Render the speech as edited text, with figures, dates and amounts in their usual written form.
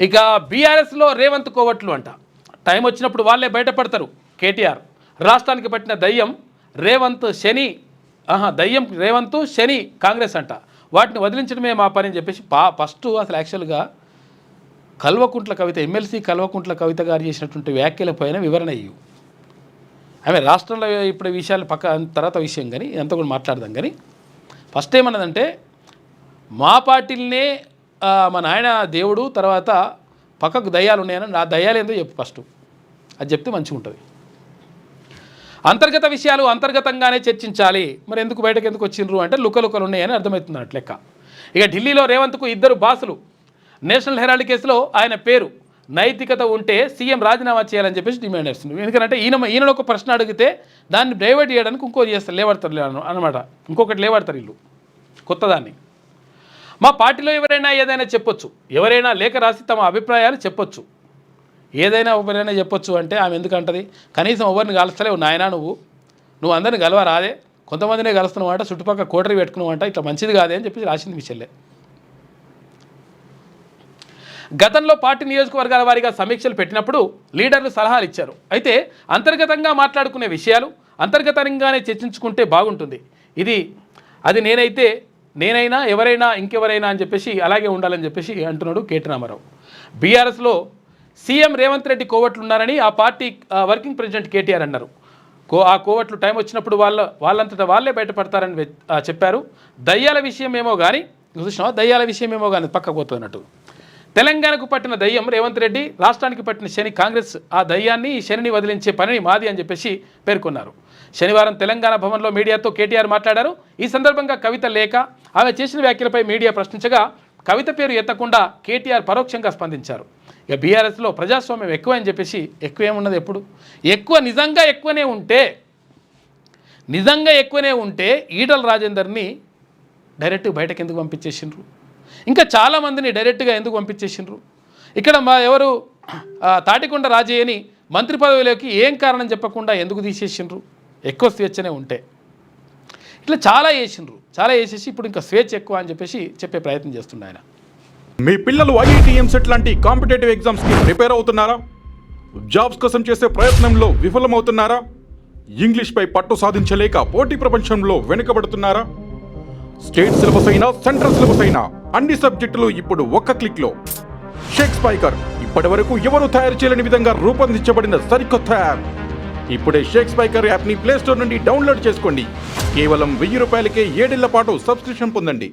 ఇక బీఆర్ఎస్లో రేవంత్ కోవట్లు అంట. టైం వచ్చినప్పుడు వాళ్ళే బయటపడతారు. కేటీఆర్ రాష్ట్రానికి పట్టిన దయ్యం రేవంత్ శని దయ్యం రేవంత్ శని కాంగ్రెస్ అంట. వాటిని వదిలించడమే మా పని అని చెప్పేసి ఫస్ట్ అసలు యాక్చువల్గా కల్వకుంట్ల కవిత ఎమ్మెల్సీ కల్వకుంట్ల కవిత గారు చేసినటువంటి వ్యాఖ్యల పైన వివరణ ఇవ్వు. ఆమె రాష్ట్రంలో ఇప్పుడు విషయాలు తర్వాత విషయం కానీ ఇదంతా కూడా మాట్లాడదాం. కానీ ఫస్ట్ ఏమన్నదంటే మా పార్టీలనే మా నాయన దేవుడు తర్వాత పక్కకు దయ్యాలు ఉన్నాయని ఆ దయ్యాలు ఏందో చెప్పు ఫస్ట్. అది చెప్తే మంచిగా ఉంటుంది. అంతర్గత విషయాలు అంతర్గతంగానే చర్చించాలి. మరి ఎందుకు బయటకు ఎందుకు వచ్చిండ్రు అంటే లుకలుకలు ఉన్నాయని అర్థమవుతుంది అన్నట్టు లెక్క. ఇక ఢిల్లీలో రేవంత్కు 2 బాసులు. నేషనల్ హెరాల్డ్ కేసులో ఆయన పేరు. నైతికత ఉంటే సీఎం రాజీనామా చేయాలని చెప్పేసి డిమాండ్ చేస్తుంది. ఎందుకంటే ఈయన ఒక ప్రశ్న అడిగితే దాన్ని డైవర్ట్ చేయడానికి ఇంకోటి చేస్తారు, లేవడతారు అనమాట. ఇంకొకటి లేవడతారు వీళ్ళు కొత్తదాన్ని. మా పార్టీలో ఎవరైనా ఏదైనా చెప్పొచ్చు, ఎవరైనా లేఖ రాసి తమ అభిప్రాయాలు చెప్పొచ్చు, ఏదైనా ఎవరైనా చెప్పొచ్చు అంటే ఆమె ఎందుకంటది? కనీసం ఎవరిని కలుస్తలేవు నాయనా, నువ్వు అందరిని గెలవ రాదే, కొంతమందినే కలుస్తున్నావు అంట, చుట్టుపక్కల కోటరీ పెట్టుకున్నావు అంట, ఇట్లా మంచిది కాదే అని చెప్పి రాసింది మీ చెల్లె. గతంలో పార్టీ నియోజకవర్గాల వారీగా సమీక్షలు పెట్టినప్పుడు లీడర్లు సలహాలు ఇచ్చారు. అయితే అంతర్గతంగా మాట్లాడుకునే విషయాలు అంతర్గతంగానే చర్చించుకుంటే బాగుంటుంది. అది నేనైనా ఎవరైనా ఇంకెవరైనా అని చెప్పేసి అలాగే ఉండాలని చెప్పేసి అంటున్నాడు కేటీ రామారావు. బీఆర్ఎస్లో సీఎం రేవంత్ రెడ్డి కోవట్లు ఉన్నారని ఆ పార్టీ వర్కింగ్ ప్రెసిడెంట్ కేటీఆర్ అన్నారు. ఆ కోవట్లు టైం వచ్చినప్పుడు వాళ్ళంతటా వాళ్ళే బయటపడతారని చెప్పారు. దయ్యాల విషయం ఏమో కానీ చూసినావా, దయ్యాల విషయం ఏమో కానీ పక్కకు పోతున్నట్టు. తెలంగాణకు పట్టిన దయ్యం రేవంత్ రెడ్డి, రాష్ట్రానికి పట్టిన శని కాంగ్రెస్. ఆ దయ్యాన్ని శనిని వదిలించే పనిని మాది అని చెప్పేసి పేర్కొన్నారు. శనివారం తెలంగాణ భవన్లో మీడియాతో కేటీఆర్ మాట్లాడారు. ఈ సందర్భంగా కవిత లేఖ, ఆమె చేసిన వ్యాఖ్యలపై మీడియా ప్రశ్నించగా కవిత పేరు ఎత్తకుండా కేటీఆర్ పరోక్షంగా స్పందించారు. ఇక బీఆర్ఎస్లో ప్రజాస్వామ్యం ఎక్కువ అని చెప్పేసి ఎక్కువేమున్నది? ఎప్పుడు ఎక్కువ నిజంగా ఎక్కువనే ఉంటే ఈటల రాజేందర్ని డైరెక్ట్ బయటకు ఎందుకు పంపించేసిండ్రు? ఇంకా చాలామందిని డైరెక్ట్గా ఎందుకు పంపించేసిండ్రు? ఇక్కడ ఎవరు తాటికొండ రాజయ్యని మంత్రి పదవిలోకి ఏం కారణం చెప్పకుండా ఎందుకు తీసేసిండ్రు? ఎక్కువ స్వేచ్ఛనే ఉంటే. ఇట్లా చాలా చేసేసి ఇప్పుడు ఇంకా స్వేచ్ఛ ఎక్కువ అని చెప్పేసి చెప్పే ప్రయత్నం చేస్తుండే ఆయన. మీ పిల్లలు ఐఐటి ఎంసెట్ లాంటి కాంపిటేటివ్ ఎగ్జామ్స్కి ప్రిపేర్ అవుతున్నారా? జాబ్స్ కోసం చేసే ప్రయత్నంలో విఫలమవుతున్నారా? ఇంగ్లీష్పై పట్టు సాధించలేక పోటీ ప్రపంచంలో వెనుకబడుతున్నారా? స్టేట్ సిలబస్ అయినా సెంట్రల్ సిలబస్ అయినా అన్ని సబ్జెక్టులు ఇప్పుడు ఒక్క క్లిక్లో. షేక్ స్పైకర్ ఇప్పటి వరకు ఎవరు తయారు చేయలేని విధంగా రూపొందించబడిన సరికొత్త యాప్. ఇప్పుడే షేక్ స్పైకర్ యాప్ని ప్లేస్టోర్ నుండి డౌన్లోడ్ చేసుకోండి. కేవలం 1000 రూపాయలకే 7 ఏళ్ల పాటు సబ్స్క్రిప్షన్ పొందండి.